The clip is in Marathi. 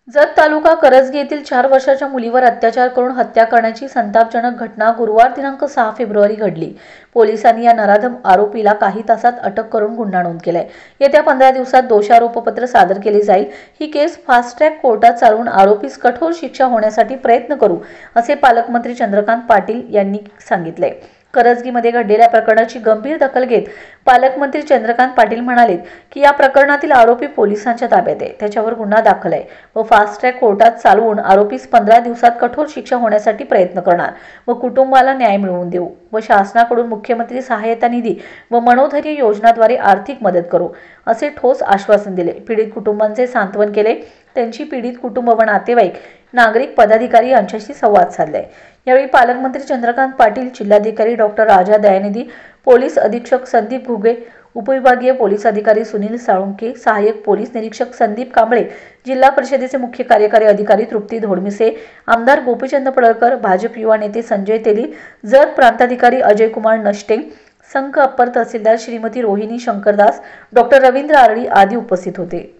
जत तालुका करजगी येथील 4 वर्षाच्या मुलीवर अत्याचार करून हत्या करण्याची संतापजनक घटना गुरुवार दिनांक 6 फेब्रुवारी घडली। पोलिसांनी या नराधम आरोपीला काही तासात अटक करून गुन्हा नोंद केलाय। येत्या 15 दिवसात दोषारोपपत्र सादर केले जाईल। ही केस फास्ट ट्रॅक कोर्टात चालवून आरोपीस कठोर शिक्षा होण्यासाठी प्रयत्न करू, असे पालकमंत्री चंद्रकांत पाटील यांनी सांगितले। करजगीमध्ये घडलेल्या प्रकरणाची गंभीर दखल घेत पालकमंत्री चंद्रकांत पाटील म्हणाले की या प्रकरणातील आरोपी पोलिसांच्या ताब्यात आहे, त्याच्यावर गुन्हा दाखल आहे व फास्ट ट्रॅक कोर्टात चालवून आरोपीस 15 दिवसात कठोर शिक्षा होण्यासाठी प्रयत्न करणार व कुटुंबाला न्याय मिळवून देऊ व शासनाकडून मुख्यमंत्री सहायता निधी व मनोधैर्य योजनाद्वारे आर्थिक मदत करू, असे ठोस आश्वासन दिले। पीडित कुटुंबांचे सांत्वन केले। त्यांची पीडित कुटुंब व नातेवाईक, नागरिक, पदाधिकारी यांच्याशी संवाद साधलाय। यावेळी पालकमंत्री चंद्रकांत पाटील, जिल्हाधिकारी डॉक्टर राजा दयानिधी, पोलीस अधीक्षक संदीप घुगे, उपविभागीय पोलीस अधिकारी सुनील साळुंके, सहाय्यक पोलीस निरीक्षक संदीप कांबळे, जिल्हा परिषदेचे मुख्य कार्यकारी अधिकारी तृप्ती धोडमिसे, आमदार गोपीचंद पडळकर, भाजप युवा नेते संजय तेली, जत प्रांताधिकारी अजय कुमार नष्टे, संघ अप्पर तहसीलदार श्रीमती रोहिणी शंकरदास, डॉक्टर रवींद्र आरडी आदी उपस्थित होते।